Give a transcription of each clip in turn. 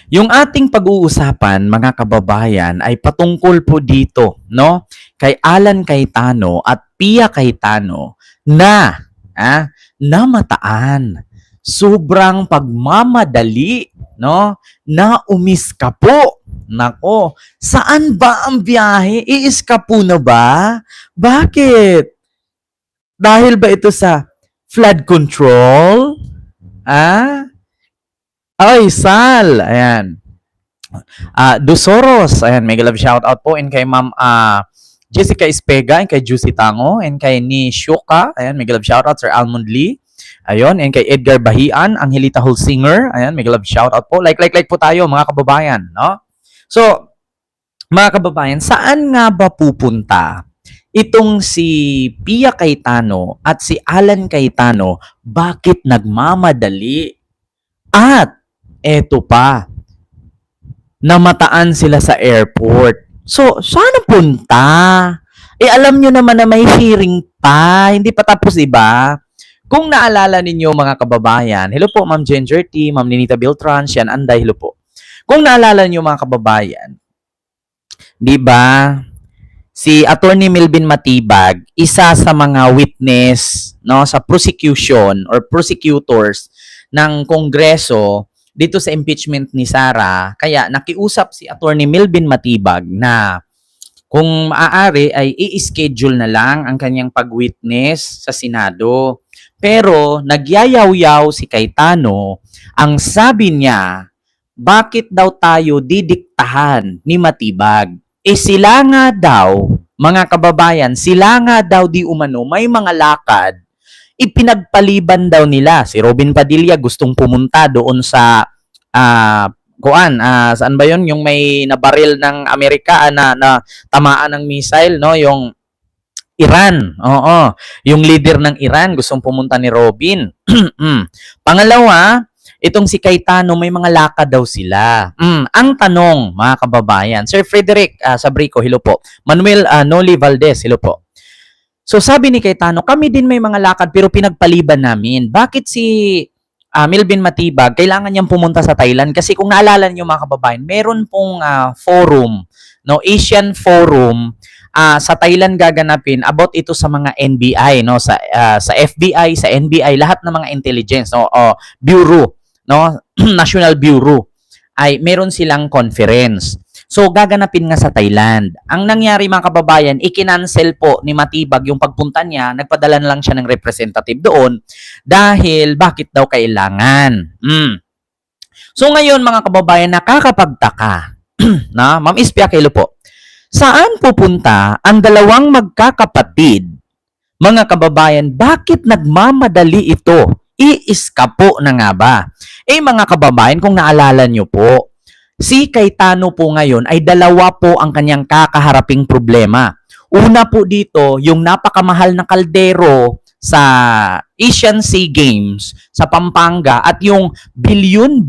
Yung ating pag-uusapan, mga kababayan, ay patungkol po dito, no? Kay Alan Cayetano at Pia Cayetano na, namataan. Sobrang pagmamadali, no? Na umiskapo. Nako, saan ba ang biyahe? Iiskapo na ba? Bakit? Dahil ba ito sa flood control? Ah? Ay, Sal. Ayan. Dusoros, ayan, mega love shout out po and kay Ma'am Jessica Espega and kay Juicy Tango and kay ni Shuka, ayan, mega love shout out Sir Almond Lee. Ayun, and kay Edgar Bahian, Angelita Hulsinger, ayan, mega love shout out po. Like po tayo mga kababayan, no? So, mga kababayan, saan nga ba pupunta itong si Pia Cayetano at si Alan Cayetano? Bakit nagmamadali? At eto pa, namataan sila sa airport. So, saan punta? Alam nyo naman na may hearing pa. Hindi pa tapos, diba? Kung naalala ninyo mga kababayan, hello po Ma'am Ginger T, Ma'am Ninita Beltran, Sian Anday, hello po. Kung naalala niyo mga kababayan, di ba? Si Attorney Melvin Matibag, isa sa mga witness no sa prosecution or prosecutors ng Kongreso dito sa impeachment ni Sara. Kaya nakiusap si Attorney Melvin Matibag na kung maaari ay i-schedule na lang ang kanyang pag-witness sa Senado. Pero nagyayaw-yaw si Cayetano, ang sabi niya, bakit daw tayo didiktahan ni Matibag? Sila nga daw, mga kababayan, sila nga daw di umano may mga lakad, ipinagpaliban daw nila. Si Robin Padilla gustong pumunta doon sa saan ba yon yung may nabaril ng Amerika na tamaan ng missile, no? Yung Iran. Oo. Yung leader ng Iran gustong pumunta ni Robin. Pangalawa, itong si Cayetano, may mga lakad daw sila. Ang tanong, mga kababayan, Sir Frederick Sabrico, hello po. Manuel Noli Valdez, hello po. So sabi ni Cayetano, kami din may mga lakad pero pinagpaliban namin. Bakit si Melvin Matibag, kailangan niyang pumunta sa Thailand? Kasi kung naalala niyo mga kababayan, meron pong forum, no, Asian Forum, sa Thailand gaganapin about ito sa mga NBI, no, sa FBI, sa NBI, lahat ng mga intelligence, no, bureau, no, National Bureau, ay meron silang conference. So, gaganapin nga sa Thailand. Ang nangyari mga kababayan, ikinancel po ni Matibag yung pagpunta niya, nagpadala na lang siya ng representative doon dahil bakit daw kailangan. So, ngayon mga kababayan, nakakapagtaka. Na, Ma'am Ispia, kailo po. Saan pupunta ang dalawang magkakapatid? Mga kababayan, bakit nagmamadali ito? Iiskapo na nga ba? Mga kababayan, kung naalala nyo po, si Cayetano po ngayon ay dalawa po ang kanyang kakaharaping problema. Una po dito, yung napakamahal na kaldero sa Asian Sea Games sa Pampanga at yung bilyon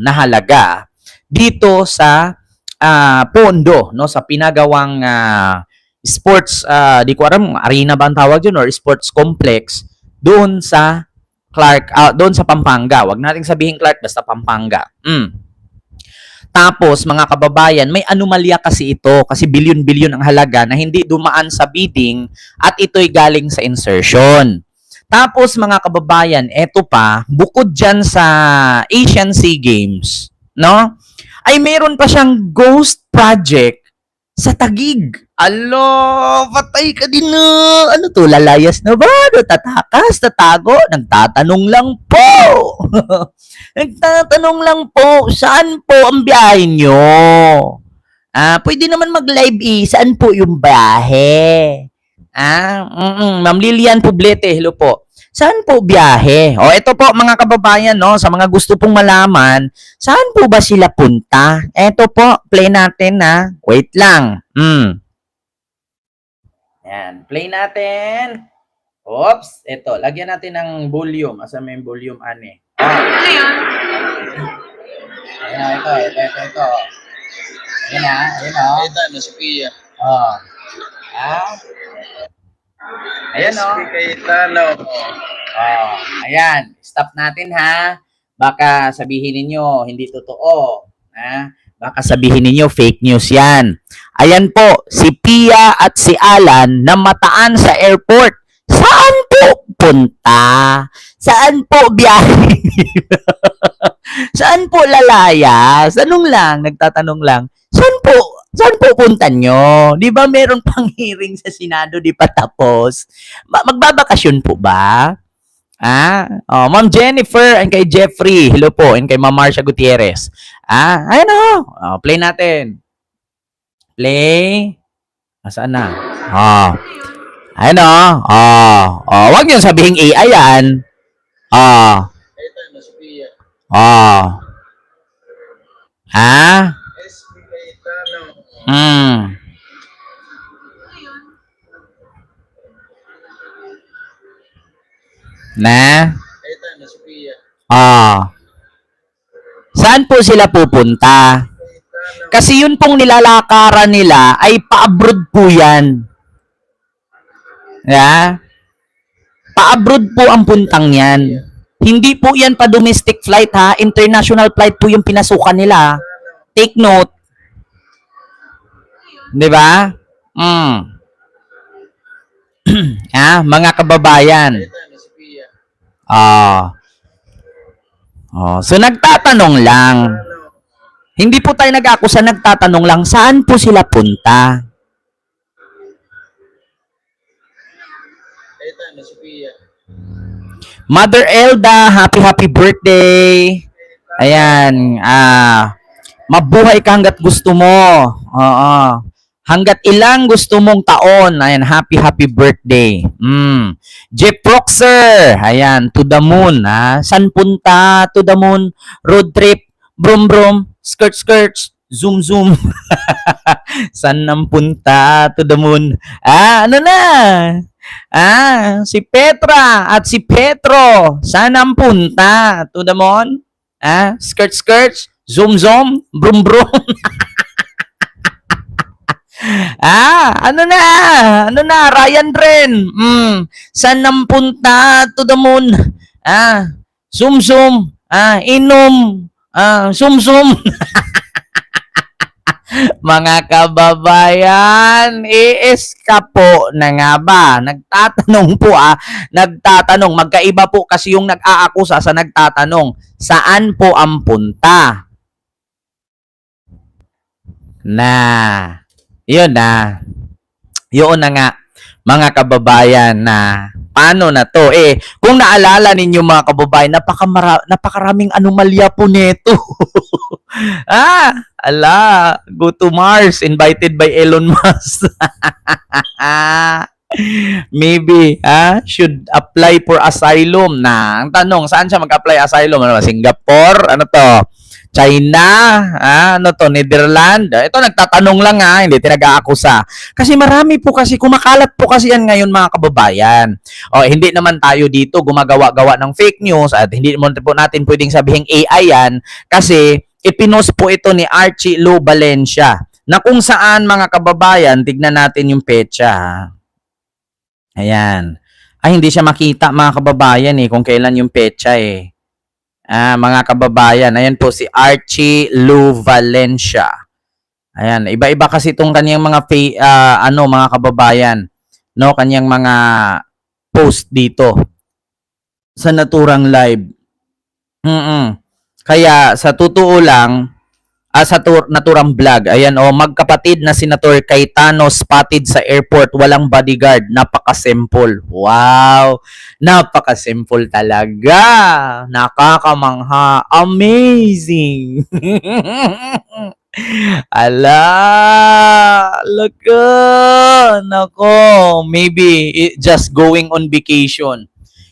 na halaga dito sa pondo, no, sa pinagawang sports, di ko alam, arena ba ang tawag yun or sports complex doon sa Clark, doon sa Pampanga. Wag nating sabihin Clark, basta Pampanga. Tapos, mga kababayan, may anomalya kasi ito kasi bilyon-bilyon ang halaga na hindi dumaan sa bidding at ito'y galing sa insertion. Tapos, mga kababayan, eto pa, bukod dyan sa Asian Sea Games, no, ay meron pa siyang ghost project sa Taguig. Alo, patay ka din na. Ano to, lalayas na ba? No, tatakas, tatago? Nagtatanong lang po. Nagtatanong lang po, saan po ang biyahe nyo? Pwede naman mag-live saan po yung biyahe? Ma'am Lilian Poblete, hello po. Saan po biyahe? O ito po mga kababayan, no, sa mga gusto pong malaman, saan po ba sila punta? Ito po, play natin na. Wait lang. Yan, play natin. Oops, ito, lagyan natin ng volume. Asa may volume ane? Ano yun? Ayan, ito. Ayan o. Ito na si Pia. Ayan o. Si Cayetano. Ayan, stop natin ha. Baka sabihin ninyo, hindi totoo. Ha? Baka sabihin ninyo, fake news yan. Ayan po, si Pia at si Alan namataan sa airport. Saan po punta? Saan po biyahe? Saan po lalayas? Tanong lang, nagtatanong lang. Saan po? Saan po punta nyo? Di ba meron pang hearing sa Senado, di pa tapos? Magbabakasyon po ba? Oh, Ma'am Jennifer and kay Jeffrey. Hello po. And kay Ma'am Marcia Gutierrez. Ayun o. Play natin. Play. Saan na? Ayun o. Wag niyo sabihing AI yan. Hmm. Na? Saan po sila pupunta? Kasi yun pong nilalakaran nila ay pa-abroad po yan. Yeah? Pa-abroad po ang puntang yan. Hindi po yan pa domestic flight ha. International flight po yung pinasukan nila. Take note. Di ba? Mga kababayan. So nagtatanong lang. Hindi po tayo nag-akusa, nagtatanong lang, saan po sila punta? Mother Elda, happy birthday. Ayan, mabuhay ka hanggat gusto mo. Hanggat ilang gusto mong taon. Ayan, happy birthday. Jeff Proxer, ayan, to the moon. San punta? To the moon. Road trip. Brum brum. Skirts. Zoom. San nang punta? To the moon. Ano na? Si Petra at si Petro. Saan ang punta? To the moon? Skirts. Zoom. Brum brum. Ano na, Ryan Ren. Saan nang punta? To the moon. Zoom. Inom. Zoom. Mga kababayan, iiska po na nga ba? Nagtatanong po nagtatanong. Magkaiba po kasi yung nag-aakusa sa nagtatanong. Saan po ang punta? Yun na nga, mga kababayan, na paano na to? Kung naalala ninyo mga kababayan, napakaraming anomalya po neto. Go to Mars, invited by Elon Musk. Maybe, should apply for asylum na. Ang tanong, saan siya mag-apply asylum? Singapore? Ano to? China, Netherlands. Ito nagtatanong lang hindi tinag-aakusa. Kasi marami po kasi, kumakalat po kasi yan ngayon mga kababayan. Hindi naman tayo dito gumagawa-gawa ng fake news at hindi naman po natin pwedeng sabihing AI yan kasi ipinost po ito ni Archie Lou Valencia na kung saan mga kababayan, tignan natin yung petsa. Ayan. Hindi siya makita mga kababayan kung kailan yung petsa mga kababayan, ayan po si Archie Lou Valencia. Ayan, iba-iba kasi itong kanyang mga mga kababayan, no, kanyang mga post dito sa naturang live. Kaya sa totoo lang, sa naturang vlog, ayan magkapatid na Senator Cayetano spotted sa airport, walang bodyguard, napaka-simple. Wow, napaka-simple talaga, nakakamangha, amazing. Nako, maybe just going on vacation.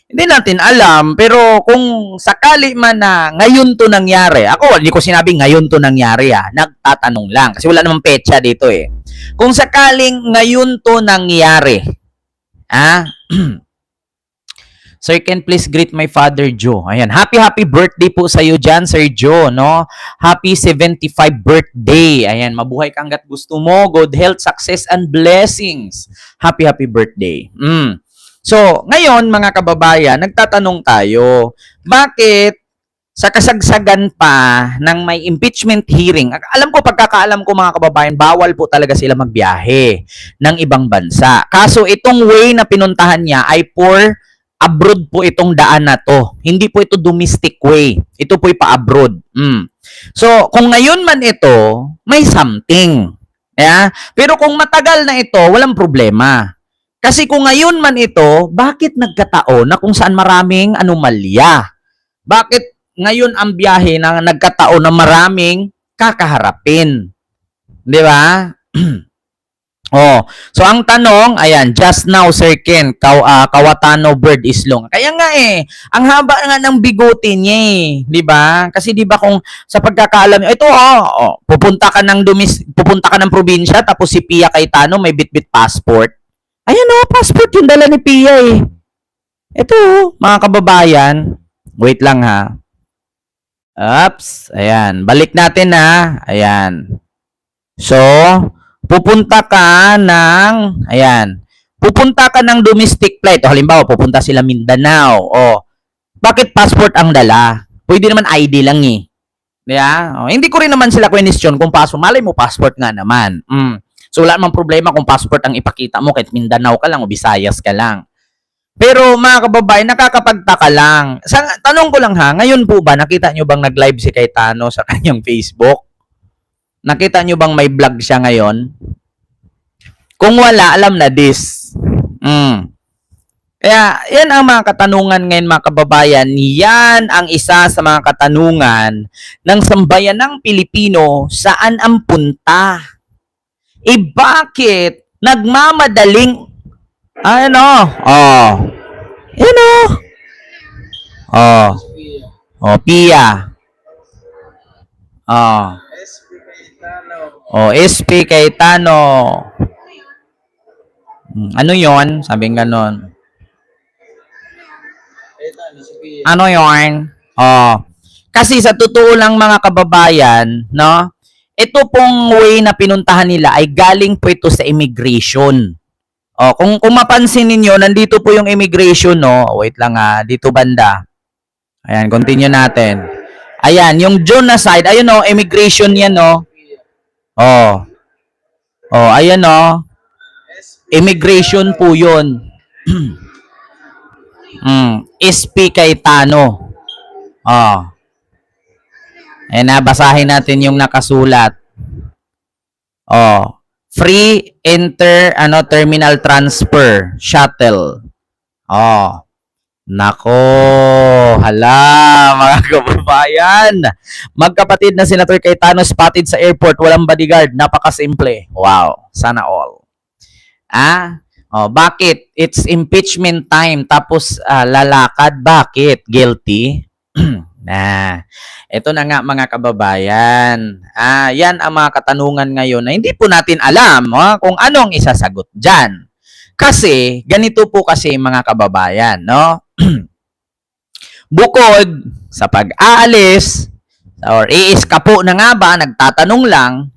Hindi natin alam, pero kung sakali man na ngayon to nangyari, ako hindi ko sinabing ngayon to nangyari nagtatanong lang kasi wala namang petsa dito Kung sakaling ngayon to nangyari, Sir, can please greet my father Joe. Ayan, happy birthday po sa iyo diyan, Sir Joe, no? Happy 75 birthday. Ayan, mabuhay ka hangga't gusto mo, good health, success and blessings. Happy birthday. So, ngayon mga kababayan, nagtatanong tayo, bakit sa kasagsagan pa ng may impeachment hearing, alam ko, pagkakaalam ko mga kababayan, bawal po talaga sila magbiyahe ng ibang bansa. Kaso itong way na pinuntahan niya ay for abroad po itong daan na to. Hindi po ito domestic way. Ito po'y pa-abroad. So, kung ngayon man ito, may something. Yeah? Pero kung matagal na ito, walang problema. Kasi kung ngayon man ito, bakit nagkataon na kung saan maraming anomalya? Bakit ngayon ang biyahe na nagkataon na maraming kakaharapin? Di ba? Oh, so ang tanong, ayan, just now, Sir Ken, Kawatano bird is long. Kaya nga ang haba nga ng bigote niya di ba? Kasi di ba kung sa pagkakaalam, ito pupunta ka ng probinsya, tapos si Pia Cayetano may bitbit passport. Ayan passport yung dala ni Pia Ito mga kababayan, wait lang ha. Oops, ayan. Balik natin ha. Ayan. So, pupunta ka ng domestic flight. O, halimbawa, pupunta sila Mindanao. O, bakit passport ang dala? Pwede naman ID lang Yeah? O, hindi ko rin naman sila question kung malay mo passport nga naman. So, wala namang problema kung passport ang ipakita mo kahit Mindanao ka lang o Visayas ka lang. Pero mga kababayan, nakakapagtaka lang. Tanong ko lang ha, ngayon po ba nakita nyo bang nag-live si Cayetano sa kanyang Facebook? Nakita nyo bang may vlog siya ngayon? Kung wala, alam na this. Kaya yan ang mga katanungan ngayon mga kababayan. Yan ang isa sa mga katanungan ng sambayan ng Pilipino, saan ang punta? Bakit nagmamadaling Pia. SP Cayetano. Ano yon? Sabing ganon. Ano yon? Kasi sa totoo lang mga kababayan, no? Ito pong way na pinuntahan nila ay galing po ito sa immigration. Kung mapansin niyo, nandito po yung immigration, no? Wait lang dito banda. Ayan, continue natin. Ayan, yung Jonah side, ayun immigration yan, no? Ayan, no? Immigration po yun. SP Cayetano. Ayan basahin natin yung nakasulat. Free terminal transfer shuttle. Nako, hala mga kababayan. Magkapatid na Senator Cayetano spotted sa airport, walang bodyguard, napakasimple. Wow, sana all. Bakit? It's impeachment time tapos lalakad, bakit? Guilty? Ito na nga mga kababayan. Yan ang mga katanungan ngayon na hindi po natin alam kung anong isasagot dyan. Kasi, ganito po kasi mga kababayan, no? Bukod sa pag-aalis, or iiskapo na nga ba, nagtatanong lang,